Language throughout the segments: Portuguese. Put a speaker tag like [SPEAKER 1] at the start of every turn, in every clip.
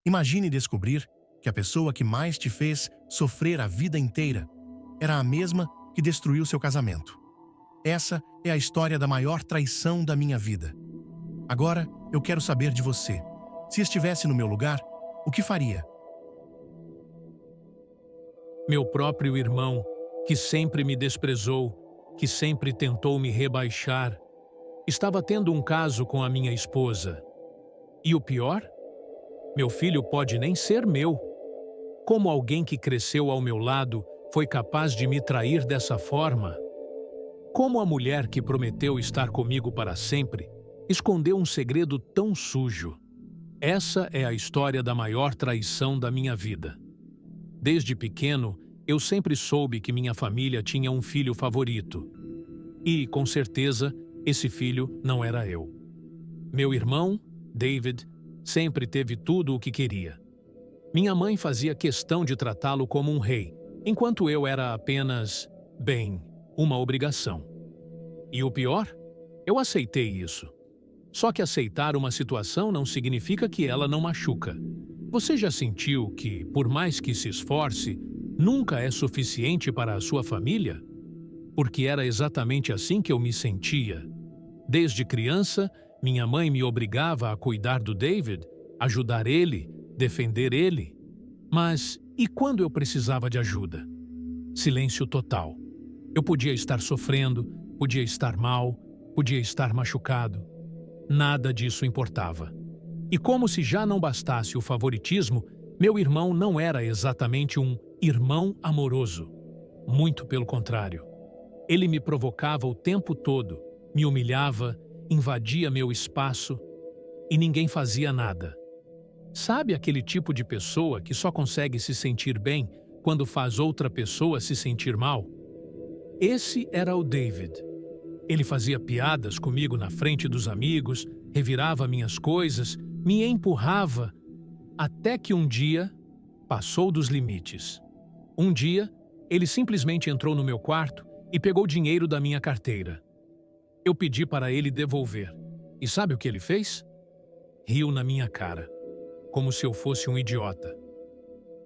[SPEAKER 1] Imagine descobrir que a pessoa que mais te fez sofrer a vida inteira era a mesma que destruiu seu casamento. Essa é a história da maior traição da minha vida. Agora, eu quero saber de você. Se estivesse no meu lugar, o que faria?
[SPEAKER 2] Meu próprio irmão, que sempre me desprezou, que sempre tentou me rebaixar, estava tendo um caso com a minha esposa. E o pior? Meu filho pode nem ser meu. Como alguém que cresceu ao meu lado foi capaz de me trair dessa forma? Como a mulher que prometeu estar comigo para sempre escondeu um segredo tão sujo? Essa é a história da maior traição da minha vida. Desde pequeno, eu sempre soube que minha família tinha um filho favorito. E, com certeza, esse filho não era eu. Meu irmão, David, sempre teve tudo o que queria. Minha mãe fazia questão de tratá-lo como um rei, enquanto eu era apenas, bem, uma obrigação. E o pior? Eu aceitei isso. Só que aceitar uma situação não significa que ela não machuca. Você já sentiu que, por mais que se esforce, nunca é suficiente para a sua família? Porque era exatamente assim que eu me sentia. Desde criança, minha mãe me obrigava a cuidar do David, ajudar ele, defender ele. Mas e quando eu precisava de ajuda? Silêncio total. Eu podia estar sofrendo, podia estar mal, podia estar machucado. Nada disso importava. E como se já não bastasse o favoritismo, meu irmão não era exatamente um irmão amoroso. Muito pelo contrário. Ele me provocava o tempo todo, me humilhava, invadia meu espaço e ninguém fazia nada. Sabe aquele tipo de pessoa que só consegue se sentir bem quando faz outra pessoa se sentir mal? Esse era o David. Ele fazia piadas comigo na frente dos amigos, revirava minhas coisas, me empurrava, até que um dia passou dos limites. Um dia, ele simplesmente entrou no meu quarto e pegou dinheiro da minha carteira. Eu pedi para ele devolver. E sabe o que ele fez? Riu na minha cara, como se eu fosse um idiota.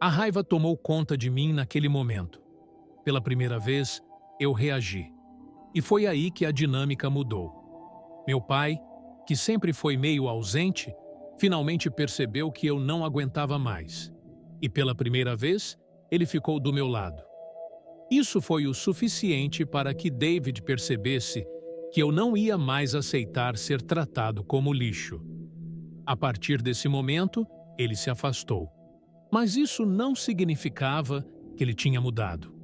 [SPEAKER 2] A raiva tomou conta de mim naquele momento. Pela primeira vez, eu reagi. E foi aí que a dinâmica mudou. Meu pai, que sempre foi meio ausente, finalmente percebeu que eu não aguentava mais. E pela primeira vez, ele ficou do meu lado. Isso foi o suficiente para que David percebesse que eu não ia mais aceitar ser tratado como lixo. A partir desse momento, ele se afastou. Mas isso não significava que ele tinha mudado.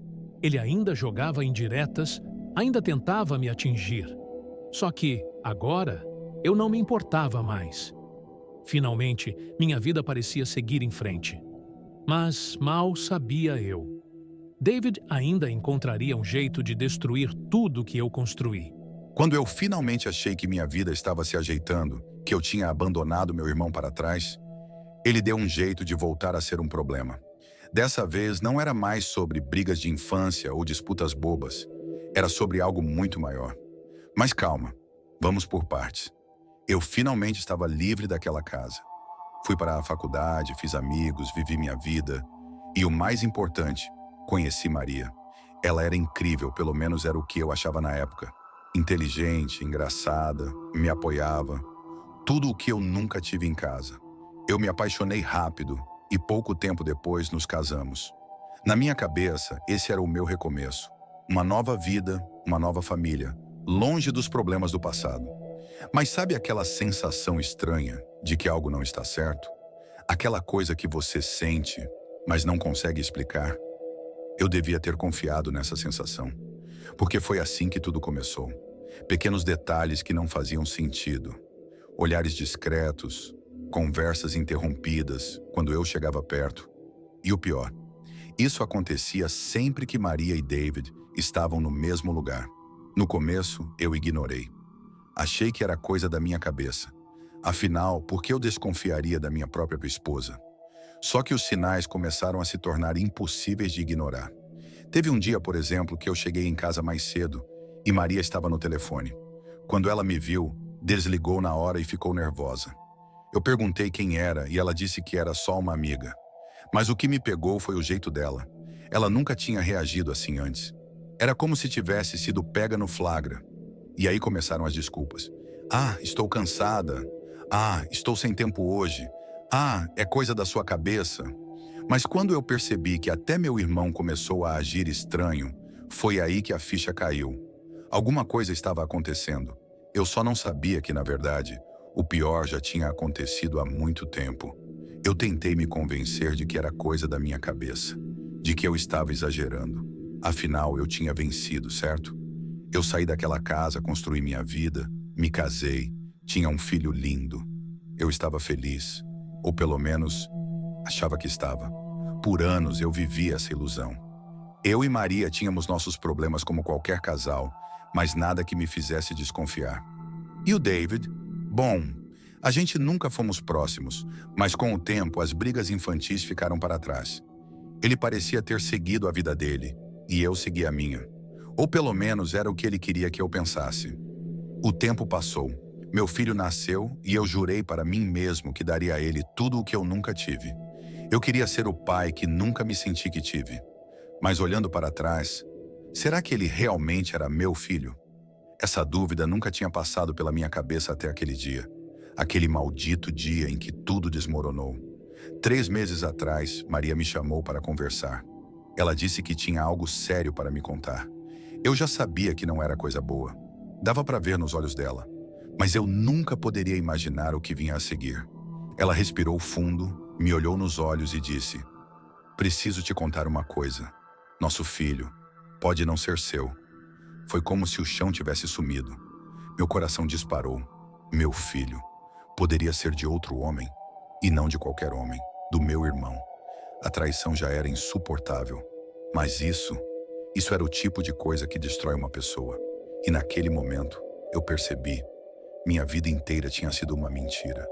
[SPEAKER 2] Ele ainda jogava indiretas, ainda tentava me atingir. Só que, agora, eu não me importava mais. Finalmente, minha vida parecia seguir em frente. Mas mal sabia eu. David ainda encontraria um jeito de destruir tudo que eu construí.
[SPEAKER 3] Quando eu finalmente achei que minha vida estava se ajeitando, que eu tinha abandonado meu irmão para trás, ele deu um jeito de voltar a ser um problema. Dessa vez não era mais sobre brigas de infância ou disputas bobas. Era sobre algo muito maior. Mas calma, vamos por partes. Eu finalmente estava livre daquela casa. Fui para a faculdade, fiz amigos, vivi minha vida. E o mais importante, conheci Maria. Ela era incrível, pelo menos era o que eu achava na época. Inteligente, engraçada, me apoiava. Tudo o que eu nunca tive em casa. Eu me apaixonei rápido e pouco tempo depois nos casamos. Na minha cabeça, esse era o meu recomeço. Uma nova vida, uma nova família, longe dos problemas do passado. Mas sabe aquela sensação estranha de que algo não está certo? Aquela coisa que você sente, mas não consegue explicar? Eu devia ter confiado nessa sensação, porque foi assim que tudo começou. Pequenos detalhes que não faziam sentido. Olhares discretos, conversas interrompidas quando eu chegava perto. E o pior, isso acontecia sempre que Maria e David estavam no mesmo lugar. No começo, eu ignorei. Achei que era coisa da minha cabeça. Afinal, por que eu desconfiaria da minha própria esposa? Só que os sinais começaram a se tornar impossíveis de ignorar. Teve um dia, por exemplo, que eu cheguei em casa mais cedo e Maria estava no telefone. Quando ela me viu, desligou na hora e ficou nervosa. Eu perguntei quem era e ela disse que era só uma amiga. Mas o que me pegou foi o jeito dela. Ela nunca tinha reagido assim antes. Era como se tivesse sido pega no flagra. E aí começaram as desculpas. Ah, estou cansada. Ah, estou sem tempo hoje. Ah, é coisa da sua cabeça. Mas quando eu percebi que até meu irmão começou a agir estranho, foi aí que a ficha caiu. Alguma coisa estava acontecendo. Eu só não sabia que, na verdade, o pior já tinha acontecido há muito tempo. Eu tentei me convencer de que era coisa da minha cabeça, de que eu estava exagerando. Afinal, eu tinha vencido, certo? Eu saí daquela casa, construí minha vida, me casei, tinha um filho lindo. Eu estava feliz, ou pelo menos achava que estava. Por anos eu vivi essa ilusão. Eu e Maria tínhamos nossos problemas como qualquer casal, mas nada que me fizesse desconfiar. E o David? Bom, a gente nunca fomos próximos, mas com o tempo as brigas infantis ficaram para trás. Ele parecia ter seguido a vida dele, e eu segui a minha. Ou pelo menos era o que ele queria que eu pensasse. O tempo passou, meu filho nasceu e eu jurei para mim mesmo que daria a ele tudo o que eu nunca tive. Eu queria ser o pai que nunca me senti que tive. Mas olhando para trás, será que ele realmente era meu filho? Essa dúvida nunca tinha passado pela minha cabeça até aquele dia. Aquele maldito dia em que tudo desmoronou. 3 meses atrás, Maria me chamou para conversar. Ela disse que tinha algo sério para me contar. Eu já sabia que não era coisa boa. Dava para ver nos olhos dela. Mas eu nunca poderia imaginar o que vinha a seguir. Ela respirou fundo, me olhou nos olhos e disse: "Preciso te contar uma coisa. Nosso filho pode não ser seu." Foi como se o chão tivesse sumido. Meu coração disparou. Meu filho poderia ser de outro homem, e não de qualquer homem, do meu irmão. A traição já era insuportável, mas isso era o tipo de coisa que destrói uma pessoa. E naquele momento, eu percebi, minha vida inteira tinha sido uma mentira.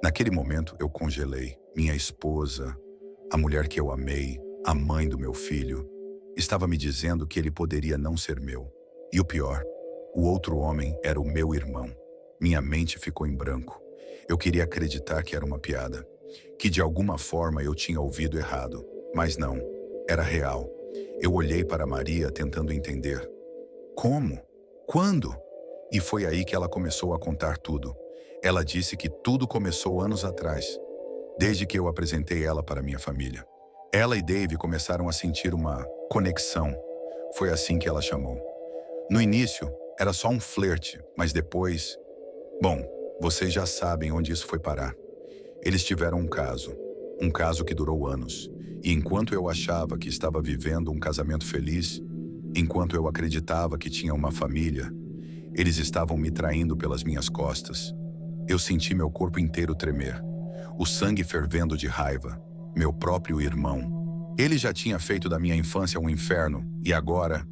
[SPEAKER 3] Naquele momento, eu congelei. Minha esposa, a mulher que eu amei, a mãe do meu filho, estava me dizendo que ele poderia não ser meu. E o pior, o outro homem era o meu irmão. Minha mente ficou em branco. Eu queria acreditar que era uma piada, que de alguma forma eu tinha ouvido errado, mas não, era real. Eu olhei para Maria tentando entender. Como? Quando? E foi aí que ela começou a contar tudo. Ela disse que tudo começou anos atrás, desde que eu apresentei ela para minha família. Ela e Dave começaram a sentir uma conexão. Foi assim que ela chamou. No início, era só um flerte, mas depois... Bom, vocês já sabem onde isso foi parar. Eles tiveram um caso que durou anos. E enquanto eu achava que estava vivendo um casamento feliz, enquanto eu acreditava que tinha uma família, eles estavam me traindo pelas minhas costas. Eu senti meu corpo inteiro tremer, o sangue fervendo de raiva. Meu próprio irmão. Ele já tinha feito da minha infância um inferno, e agora,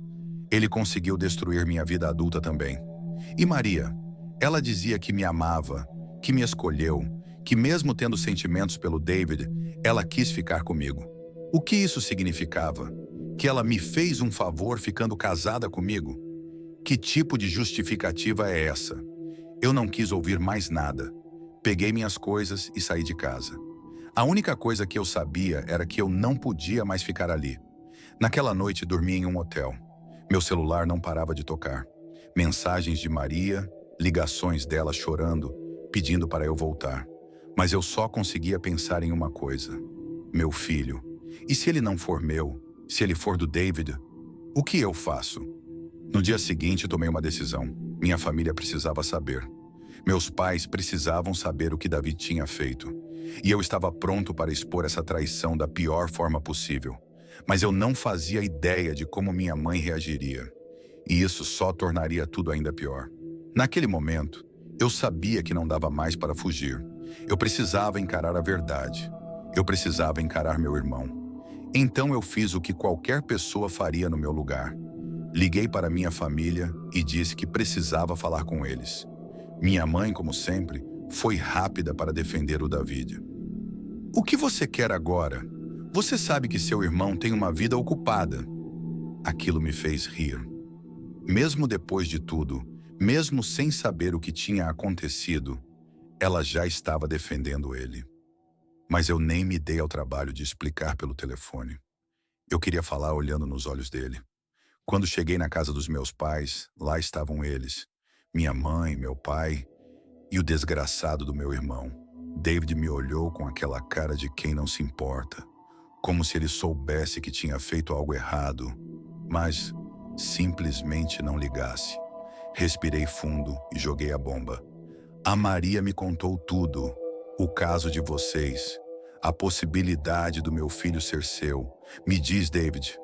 [SPEAKER 3] ele conseguiu destruir minha vida adulta também. E Maria? Ela dizia que me amava, que me escolheu, que mesmo tendo sentimentos pelo David, ela quis ficar comigo. O que isso significava? Que ela me fez um favor ficando casada comigo? Que tipo de justificativa é essa? Eu não quis ouvir mais nada. Peguei minhas coisas e saí de casa. A única coisa que eu sabia era que eu não podia mais ficar ali. Naquela noite dormi em um hotel. Meu celular não parava de tocar. Mensagens de Maria, ligações dela chorando, pedindo para eu voltar. Mas eu só conseguia pensar em uma coisa. Meu filho. E se ele não for meu? Se ele for do David? O que eu faço? No dia seguinte, tomei uma decisão. Minha família precisava saber. Meus pais precisavam saber o que David tinha feito. E eu estava pronto para expor essa traição da pior forma possível. Mas eu não fazia ideia de como minha mãe reagiria. E isso só tornaria tudo ainda pior. Naquele momento, eu sabia que não dava mais para fugir. Eu precisava encarar a verdade. Eu precisava encarar meu irmão. Então eu fiz o que qualquer pessoa faria no meu lugar. Liguei para minha família e disse que precisava falar com eles. Minha mãe, como sempre, foi rápida para defender o David. O que você quer agora? Você sabe que seu irmão tem uma vida ocupada. Aquilo me fez rir. Mesmo depois de tudo, mesmo sem saber o que tinha acontecido, ela já estava defendendo ele. Mas eu nem me dei ao trabalho de explicar pelo telefone. Eu queria falar olhando nos olhos dele. Quando cheguei na casa dos meus pais, lá estavam eles. Minha mãe, meu pai e o desgraçado do meu irmão. David me olhou com aquela cara de quem não se importa, como se ele soubesse que tinha feito algo errado, mas simplesmente não ligasse. Respirei fundo e joguei a bomba. A Maria me contou tudo, o caso de vocês, a possibilidade do meu filho ser seu. Me diz, David,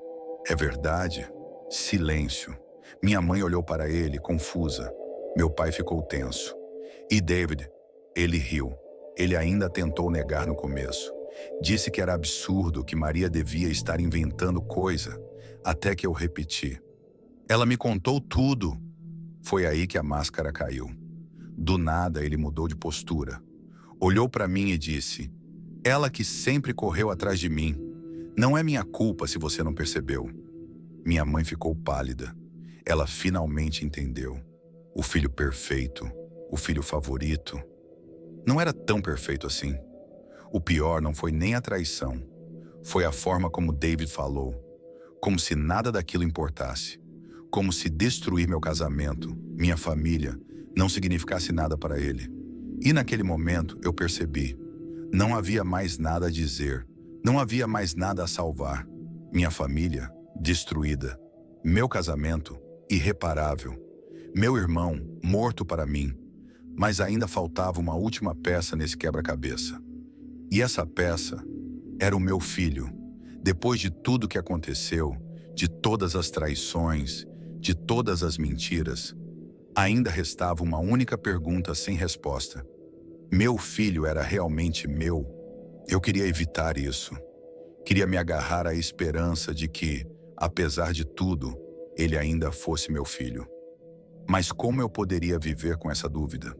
[SPEAKER 3] é verdade? Silêncio. Minha mãe olhou para ele, confusa. Meu pai ficou tenso. E David, ele riu. Ele ainda tentou negar no começo. Disse que era absurdo, que Maria devia estar inventando coisa, até que eu repeti. Ela me contou tudo. Foi aí que a máscara caiu. Do nada, ele mudou de postura. Olhou para mim e disse, ela que sempre correu atrás de mim. Não é minha culpa se você não percebeu. Minha mãe ficou pálida. Ela finalmente entendeu. O filho perfeito, o filho favorito. Não era tão perfeito assim. O pior não foi nem a traição. Foi a forma como David falou. Como se nada daquilo importasse. Como se destruir meu casamento, minha família, não significasse nada para ele. E naquele momento eu percebi. Não havia mais nada a dizer. Não havia mais nada a salvar. Minha família, destruída. Meu casamento, irreparável. Meu irmão, morto para mim. Mas ainda faltava uma última peça nesse quebra-cabeça. E essa peça era o meu filho. Depois de tudo que aconteceu, de todas as traições, de todas as mentiras, ainda restava uma única pergunta sem resposta. Meu filho era realmente meu? Eu queria evitar isso. Queria me agarrar à esperança de que, apesar de tudo, ele ainda fosse meu filho. Mas como eu poderia viver com essa dúvida?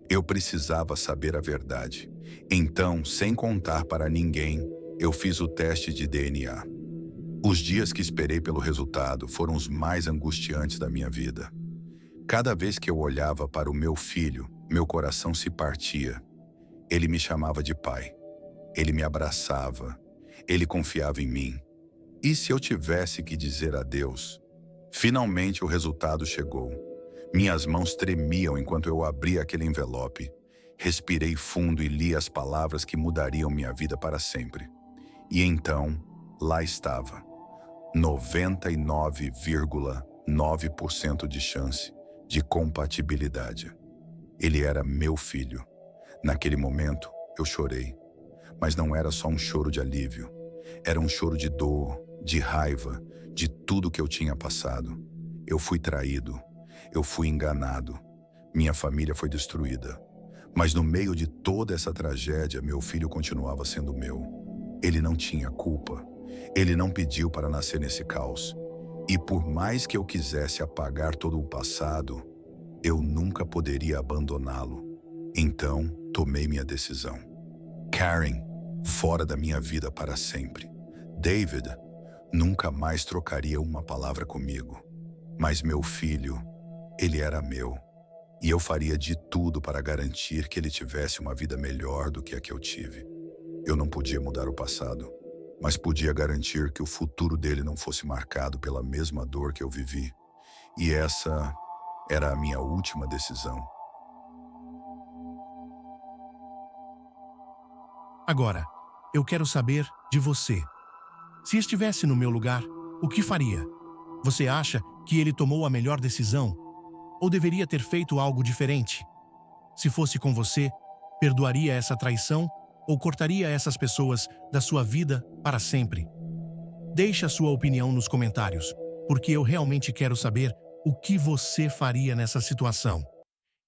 [SPEAKER 3] Eu precisava saber a verdade. Então, sem contar para ninguém, eu fiz o teste de DNA. Os dias que esperei pelo resultado foram os mais angustiantes da minha vida. Cada vez que eu olhava para o meu filho, meu coração se partia. Ele me chamava de pai. Ele me abraçava. Ele confiava em mim. E se eu tivesse que dizer adeus? Finalmente o resultado chegou. Minhas mãos tremiam enquanto eu abria aquele envelope. Respirei fundo e li as palavras que mudariam minha vida para sempre. E então, lá estava. 99,9% de chance de compatibilidade. Ele era meu filho. Naquele momento, eu chorei. Mas não era só um choro de alívio. Era um choro de dor, de raiva, de tudo que eu tinha passado. Eu fui traído. Eu fui enganado. Minha família foi destruída. Mas no meio de toda essa tragédia, meu filho continuava sendo meu. Ele não tinha culpa. Ele não pediu para nascer nesse caos. E por mais que eu quisesse apagar todo o passado, eu nunca poderia abandoná-lo. Então, tomei minha decisão. Karen, fora da minha vida para sempre. David, nunca mais trocaria uma palavra comigo. Mas meu filho, ele era meu. E eu faria de tudo para garantir que ele tivesse uma vida melhor do que a que eu tive. Eu não podia mudar o passado, mas podia garantir que o futuro dele não fosse marcado pela mesma dor que eu vivi. E essa era a minha última decisão.
[SPEAKER 1] Agora, eu quero saber de você. Se estivesse no meu lugar, o que faria? Você acha que ele tomou a melhor decisão? Ou deveria ter feito algo diferente? Se fosse com você, perdoaria essa traição ou cortaria essas pessoas da sua vida para sempre? Deixe a sua opinião nos comentários, porque eu realmente quero saber o que você faria nessa situação.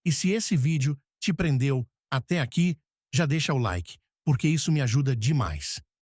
[SPEAKER 1] E se esse vídeo te prendeu até aqui, já deixa o like, porque isso me ajuda demais.